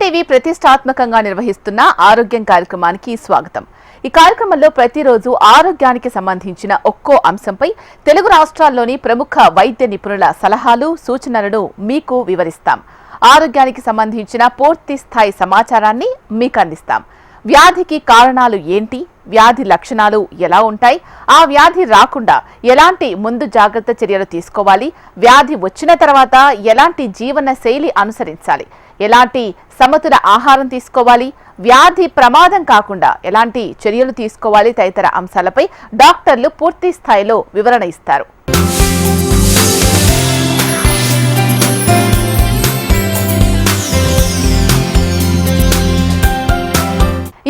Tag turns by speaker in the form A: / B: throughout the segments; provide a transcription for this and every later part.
A: Suman TV ప్రతిష్టాత్మకంగా నిర్వహిస్తున్న ఆరోగ్యం కార్యక్రమానికి స్వాగతం. ఈ కార్యక్రమంలో ప్రతిరోజు ఆరోగ్యానికి సంబంధించిన ఒక్కో అంశంపై తెలుగు రాష్ట్రాల్లోని ప్రముఖ వైద్య నిపుణుల సలహాలు, సూచనలను మీకు వివరిస్తాం. ఆరోగ్యానికి సంబంధించిన పూర్తి స్థాయి సమాచారాన్ని మీకు అందిస్తాం. వ్యాధికి కారణాలు ఏంటి, వ్యాధి లక్షణాలు ఎలా ఉంటాయి, ఆ వ్యాధి రాకుండా ఎలాంటి ముందు జాగ్రత్త చర్యలు తీసుకోవాలి, వ్యాధి వచ్చిన తర్వాత ఎలాంటి జీవన శైలి అనుసరించాలి, ఎలాంటి సమతుల ఆహారం తీసుకోవాలి, వ్యాధి ప్రమాదం కాకుండా ఎలాంటి చర్యలు తీసుకోవాలి తదితర అంశాలపై డాక్టర్లు పూర్తి స్థాయిలో వివరణ ఇస్తారు.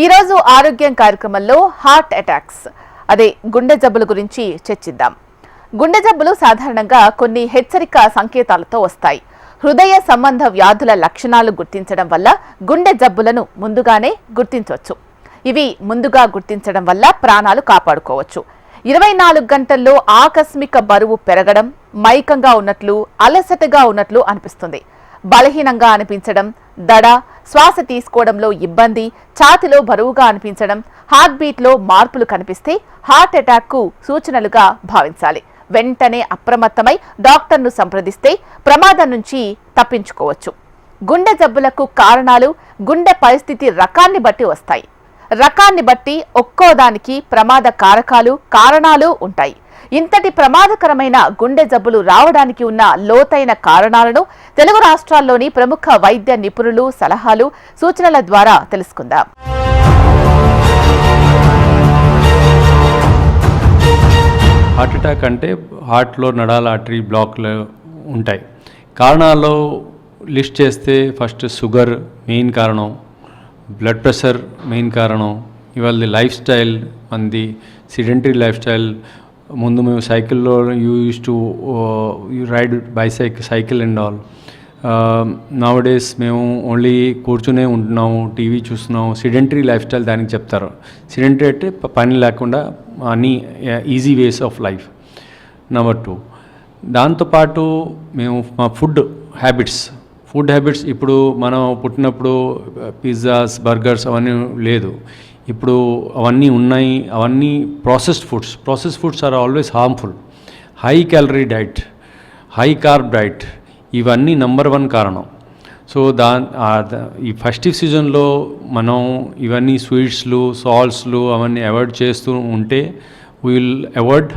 A: ఈ రోజు ఆరోగ్యం కార్యక్రమంలో హార్ట్ అటాక్స్, అదే గుండె జబ్బుల గురించి చర్చిద్దాం. గుండె జబ్బులు సాధారణంగా కొన్ని హెచ్చరిక సంకేతాలతో వస్తాయి. హృదయ సంబంధ వ్యాధుల లక్షణాలు గుర్తించడం వల్ల గుండె జబ్బులను ముందుగానే గుర్తించవచ్చు. ఇవి ముందుగా గుర్తించడం వల్ల ప్రాణాలు కాపాడుకోవచ్చు. 24 గంటల్లో ఆకస్మిక బరువు పెరగడం, మైకంగా ఉన్నట్లు, అలసటగా ఉన్నట్లు అనిపిస్తుంది, బలహీనంగా అనిపించడం, దడ, శ్వాస తీసుకోవడంలో ఇబ్బంది, ఛాతిలో బరువుగా అనిపించడం, హార్ట్ బీట్లో మార్పులు కనిపిస్తే హార్ట్ అటాక్ కు సూచనలుగా భావించాలి. వెంటనే అప్రమత్తమై డాక్టర్ను సంప్రదిస్తే ప్రమాదం నుంచి తప్పించుకోవచ్చు. గుండె జబ్బులకు కారణాలు గుండె పరిస్థితి రకాన్ని బట్టి వస్తాయి. రకాన్ని బట్టి ఒక్కోదానికి ప్రమాద కారణాలు ఉంటాయి. ఇంతటి ప్రమాదకరమైన గుండె జబ్బులు రావడానికి ఉన్న లోతైన కారణాలను తెలుగు రాష్ట్రాల్లోని ప్రముఖ వైద్య నిపుణులు సలహాలు, సూచనల ద్వారా తెలుసుకుందాం.
B: హార్ట్ అటాక్ అంటే హార్ట్లో నడాల ఆర్టరీ బ్లాక్లు ఉంటాయి. కారణాలు లిస్ట్ చేస్తే ఫస్ట్ షుగర్ మెయిన్ కారణం, బ్లడ్ ప్రెషర్ మెయిన్ కారణం, ఇవాళ లైఫ్ స్టైల్, మంది సిడెంటరీ లైఫ్ స్టైల్. ముందు మేము సైకిల్లో use to ride cycle and all. Nowadays మేము ఓన్లీ కూర్చునే ఉంటున్నాము, టీవీ చూస్తున్నాము. సిడెంటరీ లైఫ్ స్టైల్ దానికి చెప్తారు. సిడెంటరీ అంటే పని లేకుండా అన్ని easy ways of life. Number 2, దాంతోపాటు మేము మా ఫుడ్ హ్యాబిట్స్ ఇప్పుడు మనం పుట్టినప్పుడు పిజ్జాస్, బర్గర్స్ అవన్నీ లేదు. ఇప్పుడు అవన్నీ ఉన్నాయి. అవన్నీ processed foods are always harmful. High calorie diet, high carb diet, ఇవన్నీ నెంబర్ 1 కారణం. సో ఈ ఫెస్టివ్ సీజన్లో మనం ఇవన్నీ స్వీట్స్లు, సాల్ట్స్లు అవన్నీ అవాయిడ్ చేస్తూ ఉంటే we will avoid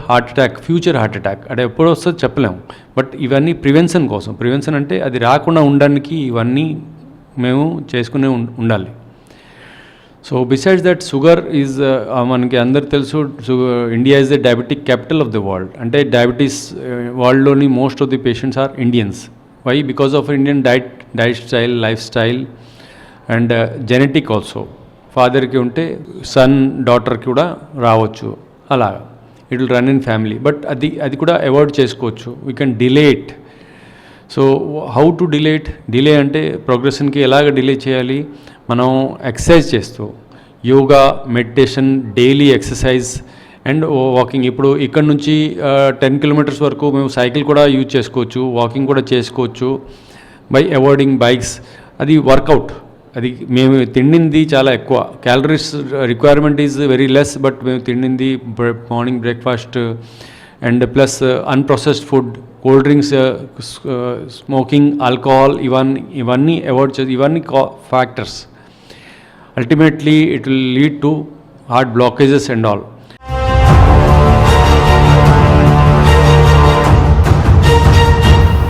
B: future heart attack. అంటే ఎప్పుడు వస్తుందో చెప్పలేము. బట్ ఇవన్నీ ప్రివెన్షన్ అంటే అది రాకుండా ఉండడానికి ఇవన్నీ మేము చేసుకునే ఉండాలి. So besides that sugar is మనకి అందరు తెలుసు, India is the diabetic capital of the world. అంటే డయాబెటీస్ వరల్డ్లోని most of the patients are Indians. Why? Because of Indian diet style, lifestyle and genetic also. ఫాదర్కి ఉంటే son, డాటర్కి కూడా రావచ్చు. అలాగా it will run in family. But అది కూడా అవాయిడ్ చేసుకోవచ్చు. We can delay it. So how to delay అంటే ప్రోగ్రెషన్కి ఎలాగ డిలే చేయాలి? మనం ఎక్సర్సైజ్ చేస్తూ, yoga, meditation, daily exercise and walking. ఇప్పుడు ఇక్కడ నుంచి 10 కిలోమీటర్స్ వరకు మేము సైకిల్ కూడా యూజ్ చేసుకోవచ్చు, వాకింగ్ కూడా చేసుకోవచ్చు బై అవాయిడింగ్ బైక్స్. అది వర్కౌట్. అది మేము తిండింది చాలా ఎక్కువ, calories requirement is very less. But మేము తిండింది morning breakfast and plus unprocessed food, cold drinks, smoking, alcohol, ఇవన్నీ అవాయిడ్ చేసి, ఇవన్నీ factors. Ultimately it will lead to heart blockages and all.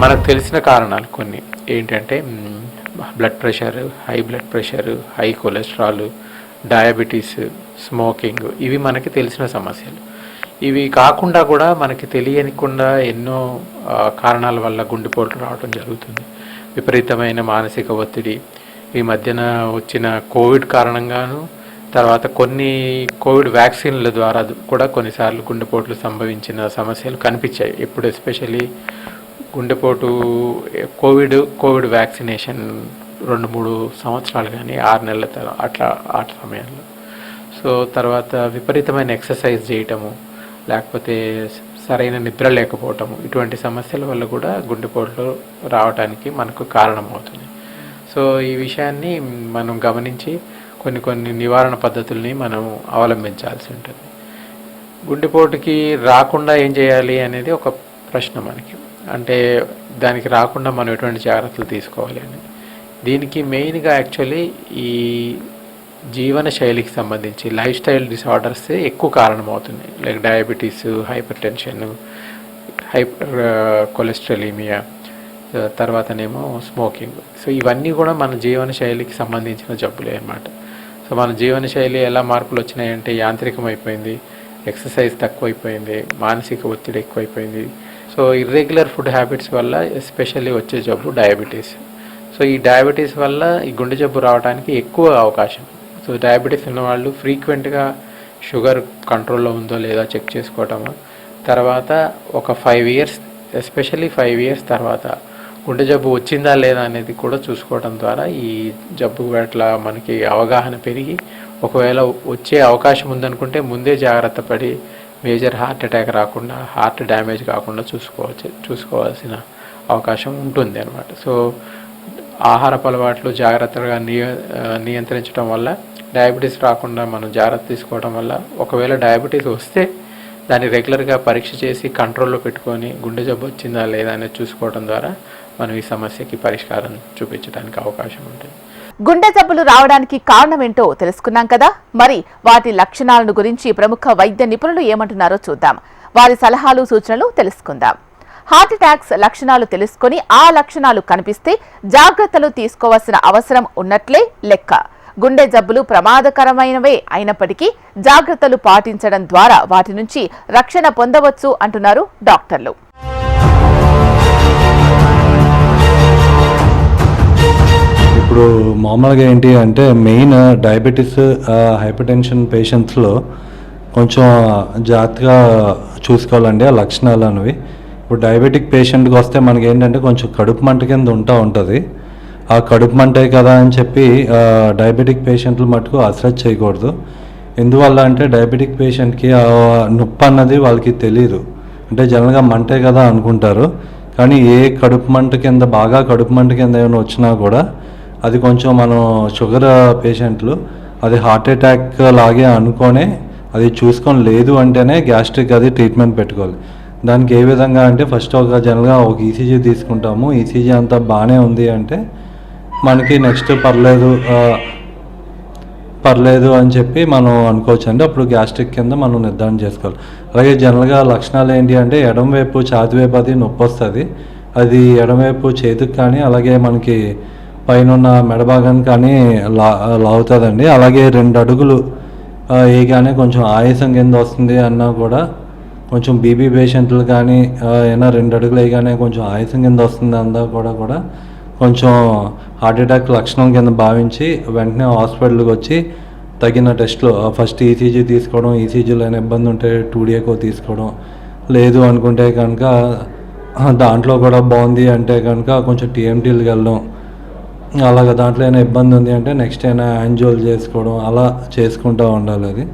C: మనకు తెలిసిన కారణాలు కొన్ని ఏంటంటే blood pressure, high blood pressure, high cholesterol, diabetes, smoking, ఇవి మనకి తెలిసిన సమస్యలు. ఇవి కాకుండా కూడా మనకి తెలియకుండా ఎన్నో కారణాల వల్ల గుండెపోట్లు రావడం జరుగుతుంది. విపరీతమైన మానసిక ఒత్తిడి, ఈ మధ్యన వచ్చిన కోవిడ్ కారణంగాను, తర్వాత కొన్ని కోవిడ్ వ్యాక్సిన్ల ద్వారా కూడా కొన్నిసార్లు గుండెపోట్లు సంభవించిన సమస్యలు కనిపించాయి. ఇప్పుడు ఎస్పెషల్లీ గుండెపోటు కోవిడ్ వ్యాక్సినేషన్ 2-3 సంవత్సరాలు కానీ 6 నెలల అట్లా సమయంలో. సో తర్వాత విపరీతమైన ఎక్సర్సైజ్ చేయటము, లేకపోతే సరైన నిద్ర లేకపోవటము, ఇటువంటి సమస్యల వల్ల కూడా గుండెపోట్లు రావడానికి మనకు కారణమవుతుంది. సో ఈ విషయాన్ని మనం గమనించి కొన్ని నివారణ పద్ధతుల్ని మనం అవలంబించాల్సి ఉంటుంది. గుండెపోటుకి రాకుండా ఏం చేయాలి అనేది ఒక ప్రశ్న మనకి. అంటే దానికి రాకుండా మనం ఎటువంటి జాగ్రత్తలు తీసుకోవాలి అనేది. దీనికి మెయిన్గా యాక్చువల్లీ ఈ జీవన శైలికి సంబంధించి లైఫ్ స్టైల్ డిసార్డర్స్ ఎక్కువ కారణమవుతున్నాయి. Like diabetes, hypertension, hypercholesterolemia, తర్వాతనేమో స్మోకింగ్. సో ఇవన్నీ కూడా మన జీవన శైలికి సంబంధించిన జబ్బులే అన్నమాట. సో మన జీవన శైలి ఎలా మార్పులు వచ్చినాయంటే యాంత్రికం అయిపోయింది, ఎక్సర్సైజ్ తక్కువైపోయింది, మానసిక ఒత్తిడి ఎక్కువైపోయింది. సో ఇర్రెగ్యులర్ ఫుడ్ హ్యాబిట్స్ వల్ల ఎస్పెషల్లీ వచ్చే జబ్బు డయాబెటీస్. సో ఈ డయాబెటీస్ వల్ల ఈ గుండె జబ్బు రావడానికి ఎక్కువ అవకాశం. సో డయాబెటీస్ ఉన్నవాళ్ళు ఫ్రీక్వెంట్గా షుగర్ కంట్రోల్లో ఉందో లేదా చెక్ చేసుకోవటము, తర్వాత ఒక 5 years ఎస్పెషల్లీ 5 years తర్వాత గుండె జబ్బు వచ్చిందా లేదా అనేది కూడా చూసుకోవడం ద్వారా ఈ జబ్బు పట్ల మనకి అవగాహన పెరిగి ఒకవేళ వచ్చే అవకాశం ఉందనుకుంటే ముందే జాగ్రత్త పడి మేజర్ హార్ట్ అటాక్ రాకుండా, హార్ట్ డ్యామేజ్ కాకుండా చూసుకోవాల్సిన అవకాశం ఉంటుంది అన్నమాట. సో ఆహారపు అలవాట్లు జాగ్రత్తగా నియంత్రించడం వల్ల డయాబెటీస్ రాకుండా మనం జాగ్రత్త తీసుకోవడం వల్ల ఒకవేళ డయాబెటీస్ వస్తే దాన్ని రెగ్యులర్గా పరీక్ష చేసి కంట్రోల్లో పెట్టుకొని గుండె జబ్బు వచ్చిందా లేదా అనేది చూసుకోవడం ద్వారా మనం ఈ సమస్యకి పరిష్కారం చూపించడానికి అవకాశం ఉంటుంది.
A: గుండె జబ్బులు రావడానికి కారణమేంటో తెలుసుకున్నాం కదా. మరి వాటి లక్షణాలను గురించి ప్రముఖ వైద్య నిపుణులు ఏమంటున్నారో చూద్దాం. వారి సలహాలు సూచనలు తెలుసుకుందాం. హార్ట్ అటాక్స్ లక్షణాలు తెలుసుకుని ఆ లక్షణాలు కనిపిస్తే జాగ్రత్తలు తీసుకోవాల్సిన అవసరం ఉన్నట్లే లెక్క. గుండె జబ్బులు ప్రమాదకరమైనవే అయినప్పటికీ జాగ్రత్తలు పాటించడం ద్వారా వాటి నుంచి రక్షణ పొందవచ్చు అంటున్నారు డాక్టర్లు.
D: ఇప్పుడు మామూలుగా ఏంటి అంటే మెయిన్ డయాబెటీస్, హైపర్ టెన్షన్ పేషెంట్స్లో కొంచెం జాగ్రత్తగా చూసుకోవాలండి ఆ లక్షణాలు అనేవి. ఇప్పుడు డయాబెటిక్ పేషెంట్కి వస్తే మనకి ఏంటంటే కొంచెం కడుపు మంట కింద ఉంటుంది. ఆ కడుపు మంటే కదా అని చెప్పి డయాబెటిక్ పేషెంట్లు మటుకు అశ్రద్ధ చేయకూడదు. ఎందువల్ల అంటే డయాబెటిక్ పేషెంట్కి నొప్పి అన్నది వాళ్ళకి తెలియదు. అంటే జనరల్గా మంటే కదా అనుకుంటారు. కానీ ఏ కడుపు మంట కింద, బాగా కడుపు మంట కింద ఏమైనా వచ్చినా కూడా అది కొంచెం మనం షుగర్ పేషెంట్లు అది హార్ట్ అటాక్ లాగే అనుకొని అది చూసుకొని లేదు అంటేనే గ్యాస్ట్రిక్ అది ట్రీట్మెంట్ పెట్టుకోవాలి. దానికి ఏ విధంగా అంటే ఫస్ట్ జనరల్గా ఒక ఈసీజీ తీసుకుంటాము. ఈసీజీ అంతా బాగానే ఉంది అంటే మనకి నెక్స్ట్ పర్లేదు అని చెప్పి మనం అనుకోవచ్చు అండి. అప్పుడు గ్యాస్ట్రిక్ కింద మనం నిర్ధారణ చేసుకోవాలి. అలాగే జనరల్గా లక్షణాలు ఏంటి అంటే ఎడమవైపు ఛాతీ వైపు అది నొప్పి వస్తుంది. అది ఎడమవైపు చేతికి కానీ అలాగే మనకి పైన మెడ భాగానికి కానీ లాగుతుందండి. అలాగే 2 అడుగులు ఏగానే కొంచెం ఆయాసం కింద వస్తుంది అన్నా కూడా కొంచెం బీపీ పేషెంట్లు కానీ ఏమైనా 2 అడుగులు వేయగానే కొంచెం ఆయాసం కింద వస్తుంది అందా కూడా కొంచెం హార్ట్ అటాక్ లక్షణం కింద భావించి వెంటనే హాస్పిటల్కి వచ్చి తగిన టెస్ట్లు ఫస్ట్ ఈసీజీ తీసుకోవడం, ఈసీజీలో అయినా ఇబ్బంది ఉంటే 2D ఎకో తీసుకోవడం, లేదు అనుకుంటే కనుక దాంట్లో కూడా బాగుంది అంటే కనుక కొంచెం టీఎంటీలకు వెళ్ళడం, అలాగ దాంట్లో అయినా ఇబ్బంది ఉంది అంటే నెక్స్ట్ అయినా యాంజియోలు చేసుకోవడం, అలా చేసుకుంటూ ఉండాలి. అది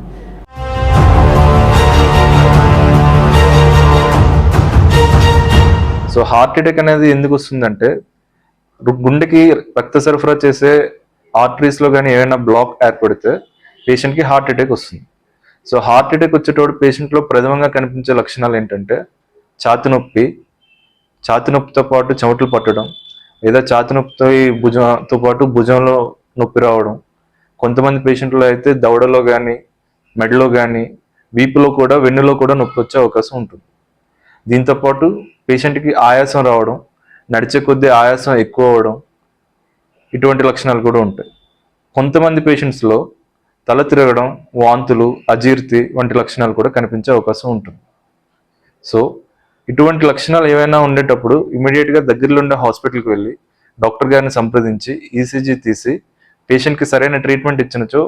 E: సో హార్ట్ అటాక్ అనేది ఎందుకు వస్తుందంటే గుండెకి రక్త సరఫరా చేసే ఆర్టరీస్లో కానీ ఏమైనా బ్లాక్ ఏర్పడితే పేషెంట్కి హార్ట్ అటాక్ వస్తుంది. సో హార్ట్ అటాక్ వచ్చేటప్పుడు పేషెంట్లో ప్రథమంగా కనిపించే లక్షణాలు ఏంటంటే ఛాతీ నొప్పితో పాటు చెమటలు పట్టడం, లేదా ఛాతీ నొప్పితో భుజంతో పాటు భుజంలో నొప్పి రావడం, కొంతమంది పేషెంట్లో అయితే దవడలో కానీ, మెడలో కానీ, వీపులో కూడా, వెన్నులో కూడా నొప్పి వచ్చే అవకాశం ఉంటుంది. దీంతోపాటు పేషెంట్కి ఆయాసం రావడం, నడిచే కొద్దీ ఆయాసం ఎక్కువ అవ్వడం, ఇటువంటి లక్షణాలు కూడా ఉంటాయి. కొంతమంది పేషెంట్స్లో తల తిరగడం, వాంతులు, అజీర్తి వంటి లక్షణాలు కూడా కనిపించే అవకాశం ఉంటుంది. సో ఇటువంటి లక్షణాలు ఏవైనా ఉండేటప్పుడు ఇమీడియట్గా దగ్గరలో ఉండే హాస్పిటల్కి వెళ్ళి డాక్టర్ గారిని సంప్రదించి ఈసీజీ తీసి పేషెంట్కి సరైన ట్రీట్మెంట్ ఇచ్చినచో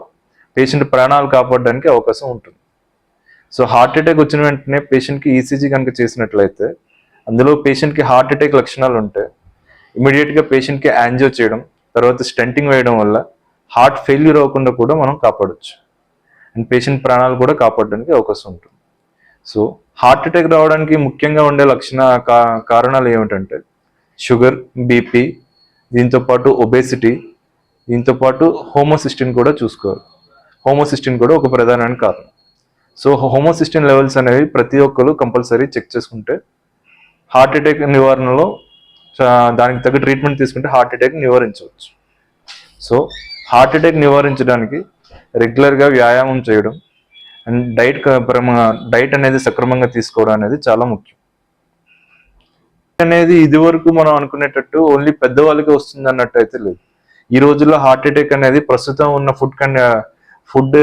E: పేషెంట్ ప్రాణాలు కాపాడడానికి అవకాశం ఉంటుంది. సో హార్ట్ అటాక్ వచ్చిన వెంటనే పేషెంట్కి ఈసీజీ కనుక చేసినట్లయితే అందులో పేషెంట్కి హార్ట్ అటాక్ లక్షణాలు ఉంటే ఇమీడియట్గా పేషెంట్కి యాంజియో చేయడం, తర్వాత స్టెంటింగ్ వేయడం వల్ల హార్ట్ ఫెయిల్యూర్ అవ్వకుండా కూడా మనం కాపాడవచ్చు అండ్ పేషెంట్ ప్రాణాలు కూడా కాపాడడానికి అవకాశం ఉంటుంది. సో హార్ట్ అటాక్ రావడానికి ముఖ్యంగా ఉండే కారణాలు ఏమిటంటే షుగర్, బీపీ, దీంతోపాటు ఒబేసిటీ, దీంతోపాటు హోమోసిస్టిన్ కూడా చూసుకోవాలి. హోమోసిస్టిన్ కూడా ఒక ప్రధానమైన కారణం. సో హోమోసిస్టిన్ లెవెల్స్ అనేవి ప్రతి ఒక్కరు కంపల్సరీ చెక్ చేసుకుంటే హార్ట్ అటాక్ నివారణలో దానికి తగ్గ ట్రీట్మెంట్ తీసుకుంటే హార్ట్ అటాక్ నివారించవచ్చు. సో హార్ట్ అటాక్ నివారించడానికి రెగ్యులర్గా వ్యాయామం చేయడం అండ్ డైట్ అనేది సక్రమంగా తీసుకోవడం అనేది చాలా ముఖ్యం. అనేది ఇదివరకు మనం అనుకునేటట్టు ఓన్లీ పెద్దవాళ్ళకి వస్తుంది అన్నట్టు అయితే లేదు. ఈ రోజుల్లో హార్ట్ అటాక్ అనేది ప్రస్తుతం ఉన్న ఫుడ్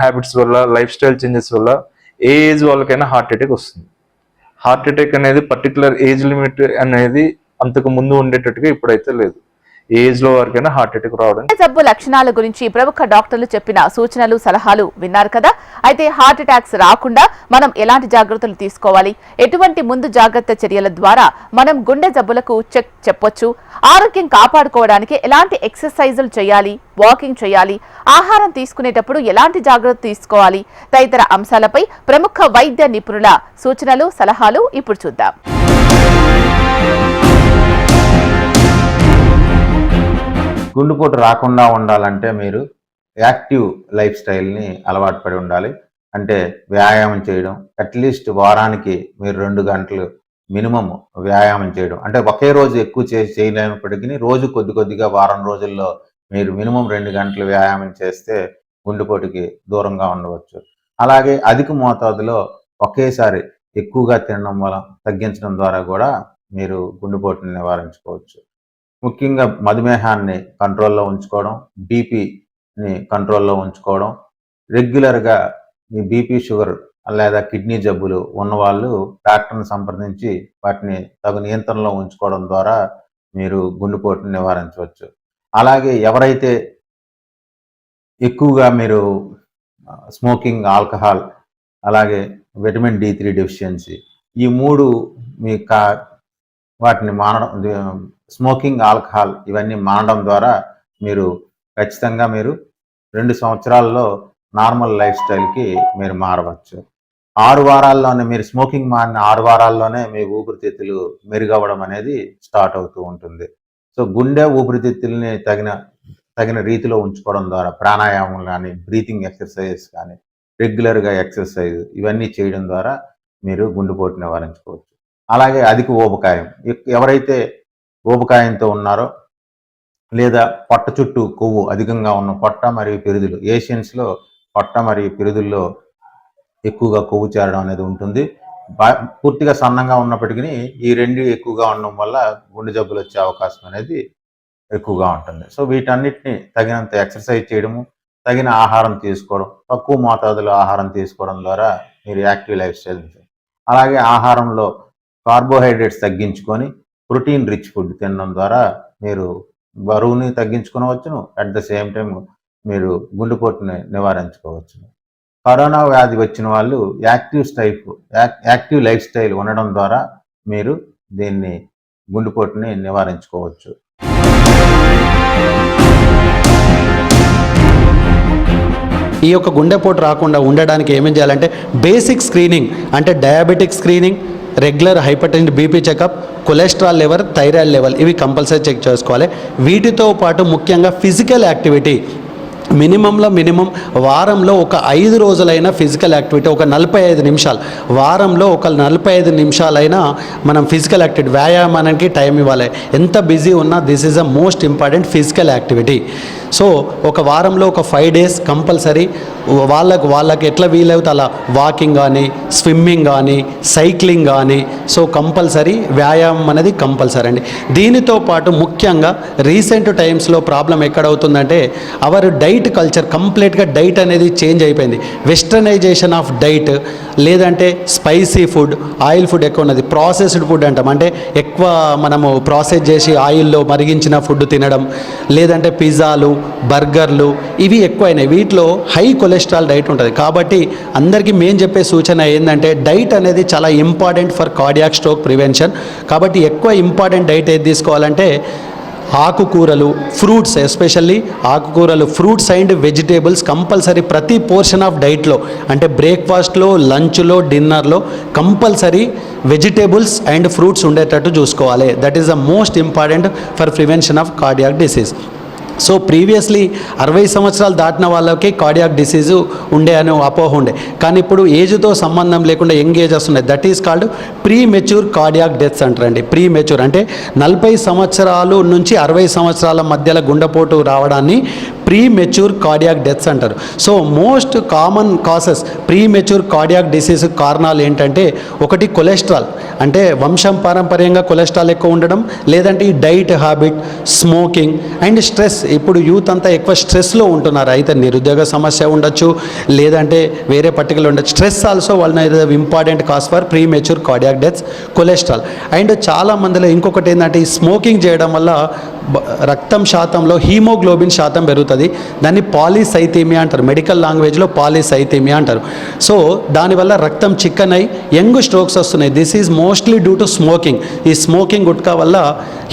E: హ్యాబిట్స్ వల్ల, లైఫ్ స్టైల్ చేంజెస్ వల్ల ఏ ఏజ్ వాళ్ళకైనా హార్ట్ అటాక్ వస్తుంది. హార్ట్ అటాక్ అనేది పర్టికులర్ ఏజ్ లిమిట్ అనేది అంతకు ముందు ఉండేటట్టుగా ఇప్పుడైతే లేదు. ఏజ్ లో వరకైనా హార్ట్ అటాక్ రావడం.
A: జబ్బు లక్షణాల గురించి ప్రముఖ డాక్టర్లు చెప్పిన సూచనలు, సలహాలు విన్నారు కదా. అయితే హార్ట్ అటాక్స్ రాకుండా మనం ఎలాంటి జాగ్రత్తలు తీసుకోవాలి, ఎటువంటి ముందు జాగ్రత్త చర్యల ద్వారా మనం గుండె జబ్బులకు చెక్ చెప్పొచ్చు, ఆరోగ్యం కాపాడుకోవడానికి ఎలాంటి ఎక్సర్సైజులు చేయాలి, వాకింగ్ చేయాలి, ఆహారం తీసుకునేటప్పుడు ఎలాంటి జాగ్రత్త తీసుకోవాలి తదితర అంశాలపై ప్రముఖ వైద్య నిపుణుల సూచనలు, సలహాలు ఇప్పుడు చూద్దాం.
F: గుండెపోటు రాకుండా ఉండాలంటే మీరు యాక్టివ్ లైఫ్ స్టైల్ని అలవాటు పడి ఉండాలి. అంటే వ్యాయామం చేయడం, అట్లీస్ట్ వారానికి మీరు 2 గంటలు మినిమం వ్యాయామం చేయడం. అంటే ఒకే రోజు ఎక్కువ చేయలేనప్పటికీ రోజు కొద్దిగా వారం రోజుల్లో మీరు మినిమం 2 గంటలు వ్యాయామం చేస్తే గుండెపోటుకి దూరంగా ఉండవచ్చు. అలాగే అధిక మోతాదులో ఒకేసారి ఎక్కువగా తినడం వల్ల తగ్గించడం ద్వారా కూడా మీరు గుండెపోటుని నివారించుకోవచ్చు. ముఖ్యంగా మధుమేహాన్ని కంట్రోల్లో ఉంచుకోవడం, బీపీని కంట్రోల్లో ఉంచుకోవడం, రెగ్యులర్గా మీ బీపీ, షుగర్ లేదా కిడ్నీ జబ్బులు ఉన్నవాళ్ళు డాక్టర్ని సంప్రదించి వాటిని తగు నియంత్రణలో ఉంచుకోవడం ద్వారా మీరు గుండెపోటుని నివారించవచ్చు. అలాగే ఎవరైతే ఎక్కువగా మీరు స్మోకింగ్, ఆల్కహాల్, అలాగే విటమిన్ D3 డెఫిషియన్సీ, ఈ 3 మీ వాటిని మానడం, స్మోకింగ్, ఆల్కహాల్ ఇవన్నీ మానడం ద్వారా మీరు ఖచ్చితంగా 2 సంవత్సరాల్లో నార్మల్ లైఫ్ స్టైల్కి మీరు మారవచ్చు. 6 వారాల్లోనే మీరు స్మోకింగ్ మారిన 6 వారాల్లోనే మీ ఊపిరితిత్తులు మెరుగవ్వడం అనేది స్టార్ట్ అవుతూ ఉంటుంది. సో గుండె ఊపిరితిత్తుల్ని తగిన రీతిలో ఉంచుకోవడం ద్వారా ప్రాణాయామం కానీ, బ్రీతింగ్ ఎక్సర్సైజెస్ కానీ, రెగ్యులర్గా ఎక్సర్సైజ్ ఇవన్నీ చేయడం ద్వారా మీరు గుండెపోటు నివారించుకోవచ్చు. అలాగే అధిక ఊబకాయం, ఎవరైతే ఊబకాయంతో ఉన్నారో లేదా పొట్ట చుట్టూ కొవ్వు అధికంగా ఉన్న పొట్ట మరియు పిరుదులు, ఏషియన్స్లో పొట్ట మరియు పిరుదుల్లో ఎక్కువగా కొవ్వు చేరడం అనేది ఉంటుంది. పూర్తిగా సన్నంగా ఉన్నప్పటికీ ఈ 2 ఎక్కువగా ఉండడం వల్ల గుండె జబ్బులు వచ్చే అవకాశం అనేది ఎక్కువగా ఉంటుంది. సో వీటన్నిటిని తగినంత ఎక్సర్సైజ్ చేయడము, తగిన ఆహారం తీసుకోవడం, తక్కువ మోతాదులో ఆహారం తీసుకోవడం ద్వారా మీరు యాక్టివ్ లైఫ్ స్టైల్. అలాగే ఆహారంలో కార్బోహైడ్రేట్స్ తగ్గించుకొని ప్రోటీన్ రిచ్ ఫుడ్ తినడం ద్వారా మీరు బరువుని తగ్గించుకోవచ్చును, అట్ ద సేమ్ టైం మీరు గుండెపోటుని నివారించుకోవచ్చును. కరోనా వ్యాధి వచ్చిన వాళ్ళు యాక్టివ్ లైఫ్ స్టైల్ ఉండడం ద్వారా మీరు దీన్ని గుండెపోటుని నివారించుకోవచ్చు.
G: ఈ యొక్క గుండెపోటు రాకుండా ఉండడానికి ఏమేం చేయాలంటే బేసిక్ స్క్రీనింగ్, అంటే diabetic screening, regular hypertension, BP checkup, cholesterol level, thyroid level ఇవి కంపల్సరీ చెక్ చేసుకోవాలి. వీటితో పాటు ముఖ్యంగా ఫిజికల్ యాక్టివిటీ మినిమం వారంలో ఒక 5 రోజులైనా ఫిజికల్ యాక్టివిటీ, ఒక 45 నిమిషాలు, వారంలో ఒక 45 నిమిషాలైనా మనం ఫిజికల్ యాక్టివిటీ, వ్యాయామానికి టైం ఇవ్వాలి. ఎంత బిజీ ఉన్నా this is the most important physical activity. So ఒక వారంలో ఒక 5 days కంపల్సరీ వాళ్ళకి ఎట్లా వీలవుతే అలా వాకింగ్ కానీ, స్విమ్మింగ్ కానీ, సైక్లింగ్ కానీ, సో కంపల్సరీ వ్యాయామం అనేది కంపల్సరీ అండి. దీనితో పాటు ముఖ్యంగా రీసెంట్ టైమ్స్లో ప్రాబ్లం ఎక్కడవుతుందంటే అవర్ డైట్ కల్చర్, కంప్లీట్గా డైట్ అనేది చేంజ్ అయిపోయింది. వెస్టర్నైజేషన్ ఆఫ్ డైట్, లేదంటే స్పైసీ ఫుడ్, ఆయిల్ ఫుడ్ ఎక్కువ ఉన్నది, ప్రాసెస్డ్ ఫుడ్ అంటాం, అంటే ఎక్కువ మనము ప్రాసెస్ చేసి ఆయిల్లో మరిగించిన ఫుడ్ తినడం, లేదంటే పిజ్జాలు, బర్గర్లు ఇవి ఎక్కువైనాయి. వీటిలో హై కొలెస్ట్రాల్ డైట్ ఉంటుంది. కాబట్టి అందరికీ మేము చెప్పే సూచన ఏంటంటే డైట్ అనేది చాలా important for cardiac stroke prevention. కాబట్టి ఎక్కువ ఇంపార్టెంట్ డైట్ ఏది తీసుకోవాలంటే ఆకుకూరలు, ఫ్రూట్స్, ఎస్పెషల్లీ ఆకుకూరలు, ఫ్రూట్స్ అండ్ వెజిటేబుల్స్ కంపల్సరీ ప్రతి పోర్షన్ ఆఫ్ డైట్లో, అంటే బ్రేక్ఫాస్ట్లో, లంచ్లో, డిన్నర్లో కంపల్సరీ వెజిటేబుల్స్ అండ్ ఫ్రూట్స్ ఉండేటట్టు చూసుకోవాలి. That is the most important for prevention of cardiac disease. So previously 60 సంవత్సరాలు దాటిన వాళ్ళకి కార్డియాక్ డిసీజు ఉండే అనే అపోహ ఉండే, కానీ ఇప్పుడు ఏజ్తో సంబంధం లేకుండా యంగ్ ఏజెస్ ఉన్నాయి. That is called pre mature cardiac deaths అంటారండి. ప్రీ మెచ్యూర్ అంటే 40 సంవత్సరాలు నుంచి 60 సంవత్సరాల మధ్యలో గుండెపోటు రావడాన్ని ప్రీ మెచ్యూర్ కార్డియాక్ డెత్స్ అంటారు. So most common causes pre mature cardiac disease కారణాలు ఏంటంటే, ఒకటి కొలెస్ట్రాల్, అంటే వంశం పారంపర్యంగా కొలెస్ట్రాల్ ఎక్కువ ఉండడం, లేదంటే ఈ diet habit, smoking and stress. ఇప్పుడు యూత్ అంతా ఎక్కువ స్ట్రెస్లో ఉంటున్నారు, అయితే నిరుద్యోగ సమస్య ఉండొచ్చు, లేదంటే వేరే పర్టికులర్ ఉండొచ్చు. Stress also one important cause for pre mature cardiac deaths, cholesterol. And చాలా మందిలో ఇంకొకటి ఏంటంటే, ఈ స్మోకింగ్ చేయడం వల్ల రక్తం శాతంలో హీమోగ్లోబిన్ శాతం పెరుగుతుంది. దాన్ని పాలిసైథీమియా అంటారు, మెడికల్ లాంగ్వేజ్లో పాలిసైథీమియా అంటారు. సో దానివల్ల రక్తం చిక్కనై యంగ్ స్ట్రోక్స్ వస్తున్నాయి. This is mostly due to smoking. ఈ స్మోకింగ్ గుట్కా వల్ల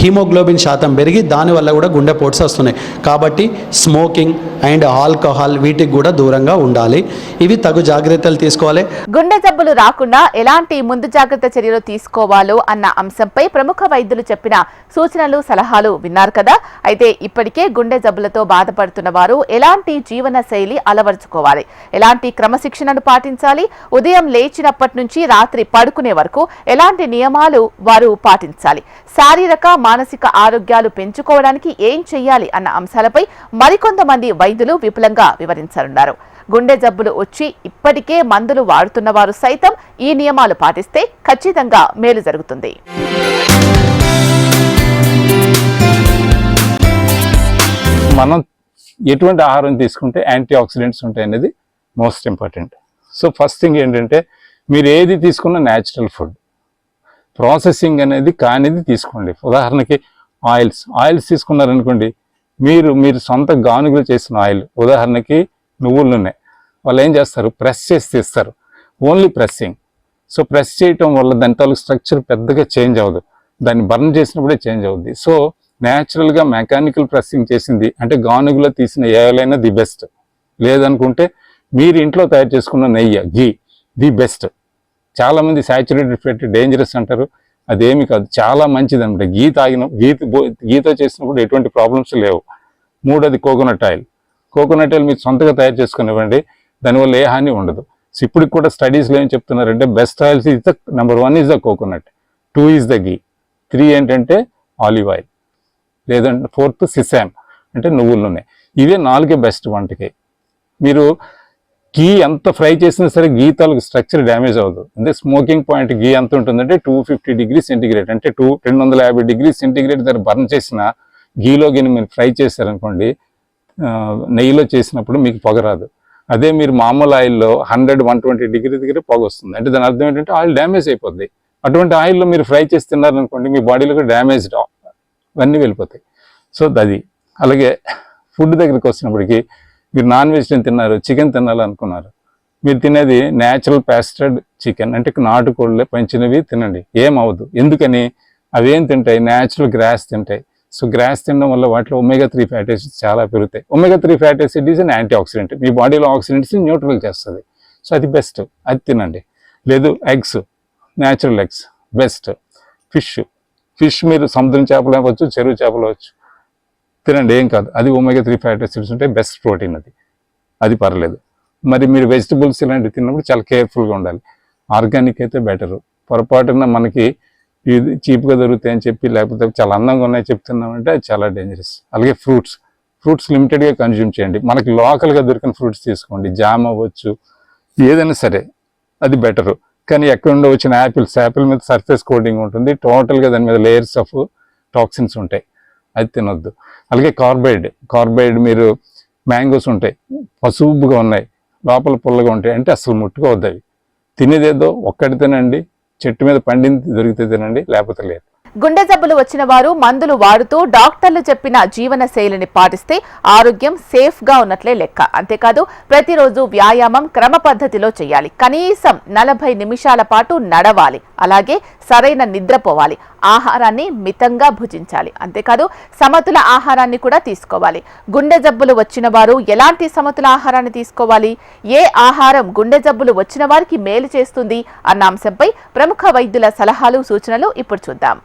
G: హీమోగ్లోబిన్ శాతం పెరిగి దానివల్ల కూడా గుండెపోట్స్ వస్తున్నాయి. కాబట్టి స్మోకింగ్ అండ్ ఆల్కహాల్ వీటికి కూడా దూరంగా ఉండాలి. ఇవి తగు జాగ్రత్తలు తీసుకోవాలి.
A: గుండె జబ్బులు రాకుండా ఎలాంటి ముందు జాగ్రత్త చర్యలు తీసుకోవాలో అన్న అంశంపై ప్రముఖ వైద్యులు చెప్పిన సూచనలు, సలహాలు విన్నారు కదా. అయితే ఇప్పటికే గుండె జబ్బులతో బాధపడుతున్న వారు ఎలాంటి జీవన శైలి అలవర్చుకోవాలి, ఎలాంటి క్రమశిక్షణను పాటించాలి, ఉదయం లేచినప్పటి నుంచి రాత్రి పడుకునే వరకు ఎలాంటి నియమాలు వారు పాటించాలి, శారీరక మానసిక ఆరోగ్యాలు పెంచుకోవడానికి ఏం చెయ్యాలి అన్న అంశాలపై మరికొంతమంది వైద్యులు విపులంగా వివరించనున్నారు. గుండె జబ్బులు వచ్చి ఇప్పటికే మందులు వాడుతున్న వారు సైతం ఈ నియమాలు పాటిస్తే ఖచ్చితంగా మేలు జరుగుతుంది.
H: మనం ఎటువంటి ఆహారం తీసుకుంటే యాంటీ ఆక్సిడెంట్స్ ఉంటాయి అనేది most important. So first thing ఏంటంటే, మీరు ఏది తీసుకున్నా న్యాచురల్ ఫుడ్, ప్రాసెసింగ్ అనేది కానిది తీసుకోండి. ఉదాహరణకి ఆయిల్స్ తీసుకున్నారనుకోండి, మీరు సొంత గానుగలు చేసిన ఆయిల్, ఉదాహరణకి నువ్వుల నూనె, వాళ్ళు ఏం చేస్తారు, ప్రెస్ చేసి తీస్తారు, ఓన్లీ ప్రెస్సింగ్. సో ప్రెస్ చేయటం వల్ల దాని తాలూకు స్ట్రక్చర్ పెద్దగా చేంజ్ అవ్వదు, దాన్ని బర్న్ చేసినప్పుడే చేంజ్ అవుద్ది. సో న్యాచురల్గా మెకానికల్ ప్రెస్సింగ్ చేసింది అంటే గానుగులో తీసిన ఏలైనా ది బెస్ట్. లేదనుకుంటే మీరు ఇంట్లో తయారు చేసుకున్న నెయ్యి, ఘీ ది బెస్ట్. చాలామంది శాచురేటెడ్ ఫ్యాట్ డేంజరస్ అంటారు, అదేమి కాదు, చాలా మంచిది అనమాట. గీతో చేసినప్పుడు ఎటువంటి ప్రాబ్లమ్స్ లేవు. మూడోది కోకోనట్ ఆయిల్ మీరు సొంతగా తయారు చేసుకునివ్వండి, దానివల్ల ఏ హాని ఉండదు. సో ఇప్పటికి కూడా స్టడీస్లో ఏం చెప్తున్నారంటే, best oils is the number 1 is the coconut, 2 is the ghee, 3 ఏంటంటే ఆలివ్ ఆయిల్, లేదంటే 4th సిసామ్ అంటే నువ్వుల నూనె. ఇవే 4 బెస్ట్ వంటకి. మీరు ఘీ ఎంత ఫ్రై చేసినా సరే ఘీ తాలూకు స్ట్రక్చర్ డ్యామేజ్ అవ్వదు. అంటే స్మోకింగ్ పాయింట్ ఘీ ఎంత ఉంటుందంటే 250 డిగ్రీ సెంటిగ్రేడ్, అంటే 250 డిగ్రీ సెంటిగ్రేడ్ దగ్గర బర్న్ చేసిన ఘీలో గిని మీరు ఫ్రై చేశారనుకోండి, నెయ్యిలో చేసినప్పుడు మీకు పొగ రాదు. అదే మీరు మామూలు ఆయిల్లో 100-120 డిగ్రీ దగ్గర పొగ వస్తుంది. అంటే దాని అర్థం ఏంటంటే ఆయిల్ డ్యామేజ్ అయిపోద్ది. అటువంటి ఆయిల్లో మీరు ఫ్రై చేసి తిన్నారనుకోండి, మీ బాడీలో కూడా డ్యామేజ్డ్ ఇవన్నీ వెళ్ళిపోతాయి. సో అది అలాగే ఫుడ్ దగ్గరికి వచ్చినప్పటికీ, మీరు నాన్ వెజ్ తిన్నారు, చికెన్ తినాలనుకున్నారు, మీరు తినేది న్యాచురల్ ప్యాస్టర్డ్ చికెన్, అంటే నాటుకోళ్ళే పెంచినవి తినండి, ఏమవద్దు. ఎందుకని, అవేం తింటాయి, న్యాచురల్ గ్రాస్ తింటాయి. సో గ్రాస్ తినడం వల్ల వాటిలో omega-3 ఫ్యాటీ యాసిడ్స్ చాలా పెరుగుతాయి. omega-3 fatty acid is an antioxidant, మీ బాడీలో ఆక్సిడెంట్స్ న్యూట్రల్ చేస్తుంది. సో అది బెస్ట్, అది తినండి. లేదు eggs, natural eggs best. Fish మీరు సముద్రం చేపలు అవ్వచ్చు, చెరువు చేపలు అవ్వచ్చు, తినండి, ఏం కాదు. అది omega-3 ఫ్యాటీ యాసిడ్స్ ఉంటే బెస్ట్ ప్రోటీన్, అది పర్లేదు. మరి మీరు వెజిటబుల్స్ ఇలాంటివి తిన్నప్పుడు చాలా కేర్ఫుల్గా ఉండాలి. ఆర్గానిక్ అయితే బెటరు. పొరపాటున మనకి ఇది చీప్గా దొరుకుతాయని చెప్పి, లేకపోతే చాలా అందంగా ఉన్నాయి చెప్తున్నామంటే అది చాలా డేంజరస్. అలాగే ఫ్రూట్స్ లిమిటెడ్గా కన్జ్యూమ్ చేయండి. మనకి లోకల్గా దొరికిన ఫ్రూట్స్ తీసుకోండి, జామ్ అవ్వచ్చు, ఏదైనా సరే అది బెటరు. కానీ ఎక్కడో వచ్చిన యాపిల్ మీద సర్ఫేస్ కోటింగ్ ఉంటుంది, టోటల్గా దాని మీద లేయర్స్ ఆఫ్ టాక్సిన్స్ ఉంటాయి, అది తినొద్దు. అలాగే కార్బైడ్ మీరు మ్యాంగోస్ ఉంటాయి, పసుపుగా ఉన్నాయి, లోపల పుల్లగా ఉంటాయి, అంటే అసలు ముట్టుకోవద్దు. అవి తినేదేదో ఒక్కటి తినండి, చెట్టు మీద పండింది దొరికితే తినండి, లేకపోతే లేదు.
A: గుండె జబ్బులు వచ్చిన వారు మందులు వాడుతూ డాక్టర్లు చెప్పిన జీవన శైలిని పాటిస్తే ఆరోగ్యం సేఫ్ గా ఉన్నట్లే లెక్క. అంతేకాదు ప్రతిరోజు వ్యాయామం క్రమ పద్ధతిలో చేయాలి. కనీసం 40 నిమిషాల పాటు నడవాలి. అలాగే సరైన నిద్రపోవాలి, ఆహారాన్ని మితంగా భుజించాలి. అంతేకాదు సమతుల ఆహారాన్ని కూడా తీసుకోవాలి. గుండె జబ్బులు వచ్చిన వారు ఎలాంటి సమతుల ఆహారాన్ని తీసుకోవాలి, ఏ ఆహారం గుండె జబ్బులు వచ్చిన వారికి మేలు చేస్తుంది అన్న అంశంపై ప్రముఖ వైద్యుల సలహాలు, సూచనలు ఇప్పుడు చూద్దాం.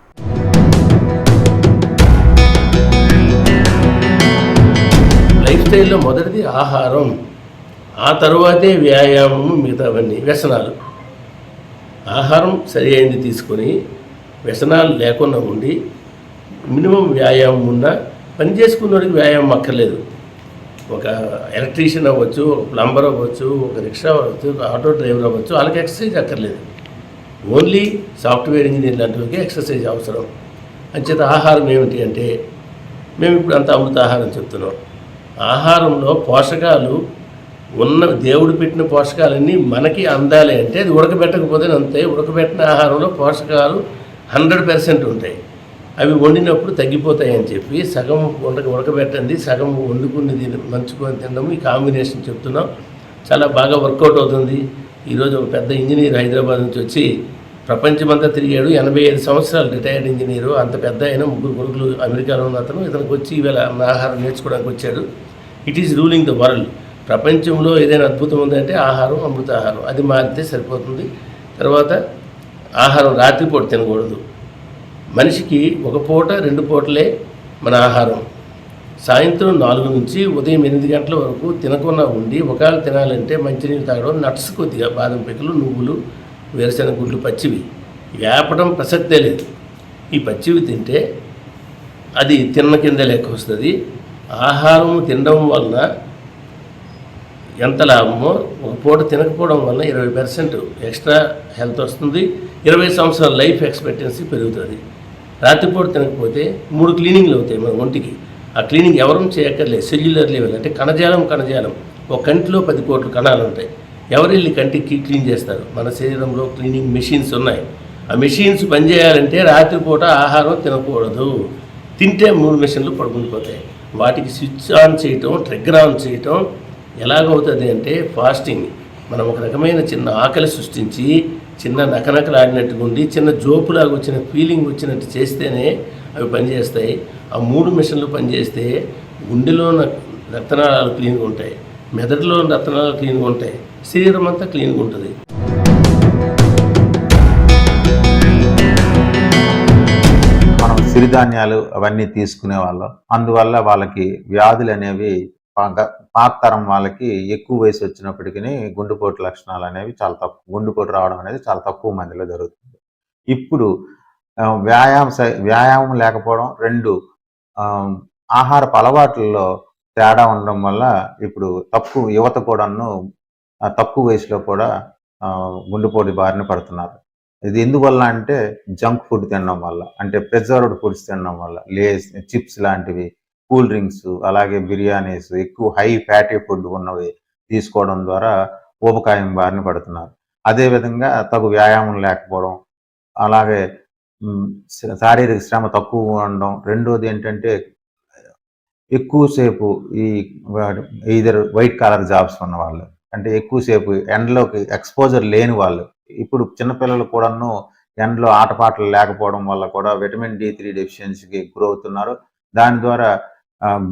I: లైఫ్ స్టైల్లో మొదటిది ఆహారం, ఆ తరువాతే వ్యాయామం, మిగతావన్నీ వ్యసనాలు. ఆహారం సరి అయింది తీసుకొని వ్యసనాలు లేకుండా ఉండి మినిమం వ్యాయామం ఉన్నా పని చేసుకున్నవాడికి వ్యాయామం అక్కర్లేదు. ఒక ఎలక్ట్రీషియన్ అవ్వచ్చు, ఒక ప్లంబర్ అవ్వచ్చు, ఒక రిక్షా అవ్వచ్చు, ఒక ఆటో డ్రైవర్ అవ్వచ్చు, వాళ్ళకి ఎక్సర్సైజ్ అక్కర్లేదు. ఓన్లీ సాఫ్ట్వేర్ ఇంజనీర్ లాంటి వాళ్ళకి ఎక్సర్సైజ్ అవసరం. అంచేత ఆహారం ఏమిటి అంటే మేము ఇప్పుడు అంత అమృత ఆహారం చెప్తున్నాం. ఆహారంలో పోషకాలు ఉన్న దేవుడు పెట్టిన పోషకాలన్నీ మనకి అందాలి అంటే అది ఉడకబెట్టకపోతే అంతే. ఉడకబెట్టిన ఆహారంలో పోషకాలు 100% ఉంటాయి. అవి వండినప్పుడు తగ్గిపోతాయి అని చెప్పి సగం ఉడకబెట్టండి, సగం వండుకుని మంచుకొని తినడం, ఈ కాంబినేషన్ చెప్తున్నాం. చాలా బాగా వర్కౌట్ అవుతుంది. ఈరోజు ఒక పెద్ద ఇంజనీర్ హైదరాబాద్ నుంచి వచ్చి ప్రపంచమంతా తిరిగాడు. 85 సంవత్సరాలు రిటైర్డ్ ఇంజనీరు. అంత పెద్ద అయినా 3 కొడుకులు అమెరికాలో ఉన్న అతను ఇతనికి వచ్చి ఈవేళ ఆహారం నేర్చుకోవడానికి వచ్చాడు. It is ruling the world. ప్రపంచంలో ఏదైనా అద్భుతం ఉందంటే ఆహారం, అమృత ఆహారం. అది మారితే సరిపోతుంది. తర్వాత ఆహారం రాత్రిపూట తినకూడదు. మనిషికి 1 పూట 2 పూటలే మన ఆహారం. సాయంత్రం 4 నుంచి ఉదయం 8 గంటల వరకు తినకుండా ఉండి ఒకవేళ తినాలంటే మంచినీళ్ళు తాగడం, నట్స్ కొద్దిగా, బాదం పిక్కలు, నువ్వులు, వేరుశెనగ గుడ్లు పచ్చివి, వేపడం ప్రసక్తే లేదు. ఈ పచ్చివి తింటే అది తిన్న కింద లెక్క వస్తుంది. ఆహారం తినడం వలన ఎంత లాభమో 1 పూట తినకపోవడం వల్ల 20% ఎక్స్ట్రా హెల్త్ వస్తుంది. 20 సంవత్సరాల లైఫ్ ఎక్స్పెక్టెన్సీ పెరుగుతుంది. రాత్రిపూట తినకపోతే 3 క్లీనింగ్లు అవుతాయి మన ఒంటికి. ఆ క్లీనింగ్ ఎవరూ చేయక్కర్లేదు. సెల్యులర్ లెవెల్ అంటే కణజాలం. ఒక కంటిలో 10 కోట్ల కణాలు ఉంటాయి. ఎవరు వెళ్ళి కంటికి క్లీన్ చేస్తారు? మన శరీరంలో క్లీనింగ్ మెషిన్స్ ఉన్నాయి. ఆ మెషిన్స్ పనిచేయాలంటే రాత్రిపూట ఆహారం తినకూడదు. తింటే 3 మెషిన్లు పడుకుండిపోతాయి. వాటికి స్విచ్ ఆన్ చేయటం, ట్రిగ్గర్ ఆన్ చేయటం ఎలాగవుతుంది అంటే ఫాస్టింగ్. మనం ఒక రకమైన చిన్న ఆకలి సృష్టించి, చిన్న నకనకలాడినట్టుగా ఉండి, చిన్న జోపులాగా వచ్చిన ఫీలింగ్ వచ్చినట్టు చేస్తేనే అవి పనిచేస్తాయి. ఆ 3 మెషిన్లు పనిచేస్తే గుండెలో రక్తనాళాలు క్లీన్గా ఉంటాయి, మెదడులో రక్తనాళాలు క్లీన్గా ఉంటాయి, శరీరం అంతా క్లీన్గా ఉంటుంది.
F: మనం సిరిధాన్యాలు అవన్నీ తీసుకునే వాళ్ళం. అందువల్ల వాళ్ళకి వ్యాధులు అనేవి పాత తరం వాళ్ళకి ఎక్కువ వయసు వచ్చినప్పటికీ గుండెపోటు లక్షణాలు అనేవి చాలా తక్కువ, గుండెపోటు రావడం అనేది చాలా తక్కువ మందిలో జరుగుతుంది. ఇప్పుడు వ్యాయామం లేకపోవడం, 2 ఆహారపు అలవాట్లలో తేడా ఉండడం వల్ల ఇప్పుడు యువత కూడాను తక్కువ వయసులో కూడా గుండెపోటు బారిన పడుతున్నారు. ఇది ఎందువల్ల అంటే జంక్ ఫుడ్ తినడం వల్ల, అంటే ప్రిజర్వ్డ్ ఫుడ్స్ తినడం వల్ల, లేస్, చిప్స్ లాంటివి, కూల్ డ్రింక్స్, అలాగే బిర్యానీస్, ఎక్కువ హై ఫ్యాటీ ఫుడ్ ఉన్నవి తీసుకోవడం ద్వారా ఊబకాయం బారిన పడుతున్నారు. అదేవిధంగా తగు వ్యాయామం లేకపోవడం, అలాగే శారీరక శ్రమ తక్కువ ఉండడం. రెండోది ఏంటంటే ఎక్కువసేపు ఈదర్ వైట్ కాలర్ జాబ్స్ ఉన్న వాళ్ళు, అంటే ఎక్కువసేపు ఎండలోకి ఎక్స్పోజర్ లేని వాళ్ళు. ఇప్పుడు చిన్నపిల్లలు కూడాను ఎండలో ఆటపాటలు లేకపోవడం వల్ల కూడా విటమిన్ D3 డెఫిషియన్సీకి గురవుతున్నారు. దాని ద్వారా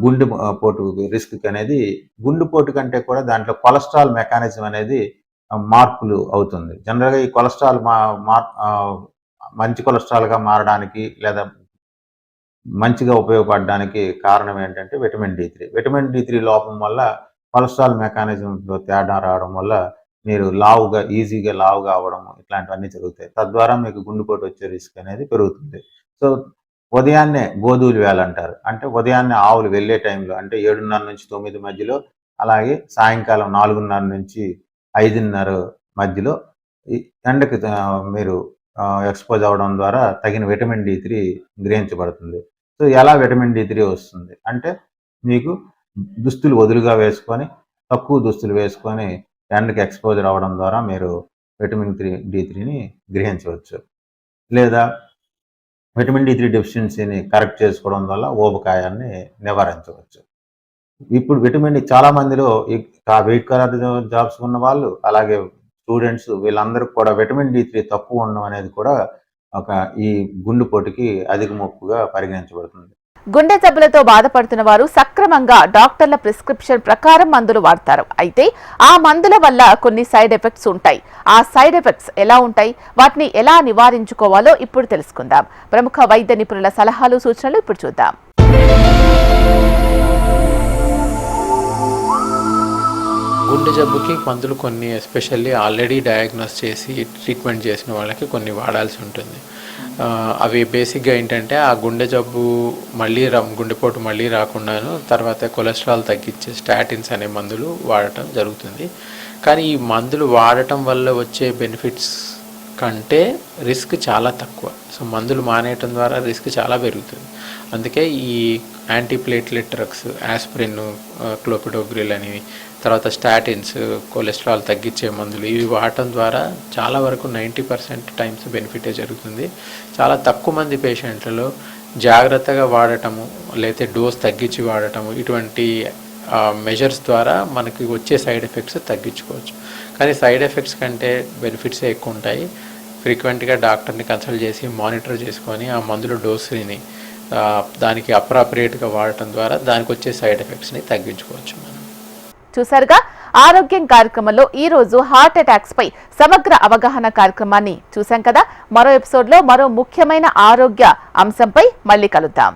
F: గుండెపోటు రిస్క్ అనేది, గుండెపోటు కంటే కూడా దాంట్లో కొలెస్ట్రాల్ మెకానిజం అనేది మార్పులు అవుతుంది. జనరల్గా ఈ కొలెస్ట్రాల్ మంచి కొలెస్ట్రాల్గా మారడానికి లేదా మంచిగా ఉపయోగపడడానికి కారణం ఏంటంటే విటమిన్ D3 లోపం వల్ల కొలెస్ట్రాల్ మెకానిజంలో తేడా రావడం వల్ల మీరు ఈజీగా లావుగా అవ్వడం, ఇట్లాంటివన్నీ జరుగుతాయి. తద్వారా మీకు గుండెపోటు వచ్చే రిస్క్ అనేది పెరుగుతుంది. సో ఉదయాన్నే గోధూలి వేళ అంటారు, అంటే ఉదయాన్నే ఆవులు వెళ్ళే టైంలో, అంటే 7:30 నుంచి 9 మధ్యలో, అలాగే సాయంకాలం 4:30 నుంచి 5:30 మధ్యలో ఎండకి మీరు ఎక్స్పోజ్ అవ్వడం ద్వారా తగిన విటమిన్ D3 గ్రహించబడుతుంది. సో ఎలా విటమిన్ D3 వస్తుంది అంటే మీకు దుస్తులు వదులుగా వేసుకొని, తక్కువ దుస్తులు వేసుకొని ఎండకి ఎక్స్పోజర్ అవ్వడం ద్వారా మీరు విటమిన్ D3ని గ్రహించవచ్చు. లేదా విటమిన్ D3 డెఫిషియన్సీని కరెక్ట్ చేసుకోవడం వల్ల ఊబకాయాన్ని నివారించవచ్చు. ఇప్పుడు విటమిన్ చాలా మందిలో వెయిట్ కలర్ జాబ్స్ ఉన్న వాళ్ళు, అలాగే స్టూడెంట్స్ వీళ్ళందరికీ కూడా విటమిన్ D3 తక్కువ ఉండడం అనేది కూడా ఈ గుండెపోటుకి అధిక ముప్పుగా పరిగణించబడుతుంది.
A: గుండె జబ్బులతో బాధపడుతున్న వారు సక్రమంగా డాక్టర్ల ప్రిస్క్రిప్షన్ ప్రకారం మందులు వాడతారు. అయితే ఆ మందుల వల్ల కొన్ని సైడ్ ఎఫెక్ట్స్ ఉంటాయి. ఆ సైడ్ ఎఫెక్ట్స్ ఎలా ఉంటాయి, వాటిని ఎలా నివారించుకోవాలో ఇప్పుడు తెలుసుకుందాం. ప్రముఖ వైద్య నిపుణుల సలహాలు, సూచనలు ఇప్పుడు చూద్దాం.
C: గుండె జబ్బుకి మందులు కొన్ని ఎస్పెషల్లీ ఆల్రెడీ డయాగ్నోస్ చేసి ట్రీట్మెంట్ చేసిన వాళ్ళకి కొన్ని వాడాల్సి ఉంటుంది. అవి బేసిక్గా ఏంటంటే ఆ గుండె జబ్బు గుండెపోటు మళ్ళీ రాకుండాను తర్వాత కొలెస్ట్రాల్ తగ్గించే స్టాటిన్స్ అనే మందులు వాడటం జరుగుతుంది. కానీ ఈ మందులు వాడటం వల్ల వచ్చే బెనిఫిట్స్ కంటే రిస్క్ చాలా తక్కువ. సో మందులు మానేయటం ద్వారా రిస్క్ చాలా పెరుగుతుంది. అందుకే ఈ యాంటీప్లేట్లెట్ డ్రగ్స్, ఆస్పిరిన్, క్లోపిడోగ్రిల్ అనేవి, తర్వాత స్టాటిన్స్, కొలెస్ట్రాల్ తగ్గించే మందులు, ఇవి వాడటం ద్వారా చాలా వరకు 90% టైమ్స్ బెనిఫిటే జరుగుతుంది. చాలా తక్కువ మంది పేషెంట్లలో జాగ్రత్తగా వాడటము, లేకపోతే డోస్ తగ్గించి వాడటము, ఇటువంటి మెజర్స్ ద్వారా మనకి వచ్చే సైడ్ ఎఫెక్ట్స్ తగ్గించుకోవచ్చు. కానీ సైడ్ ఎఫెక్ట్స్ కంటే బెనిఫిట్సే ఎక్కువ ఉంటాయి. ఫ్రీక్వెంట్గా డాక్టర్ని కన్సల్ట్ చేసి మానిటర్ చేసుకొని ఆ మందుల డోసుని దానికి అప్రాప్రియేట్గా వాడటం ద్వారా దానికి వచ్చే సైడ్ ఎఫెక్ట్స్ని తగ్గించుకోవచ్చు. మనం
A: చూసారుగా ఆరోగ్యం కార్యక్రమంలో ఈ రోజు హార్ట్ అటాక్స్ పై సమగ్ర అవగాహన కార్యక్రమాన్ని చూసాం కదా. మరో ఎపిసోడ్లో మరో ముఖ్యమైన ఆరోగ్య అంశంపై మళ్ళీ కలుద్దాం.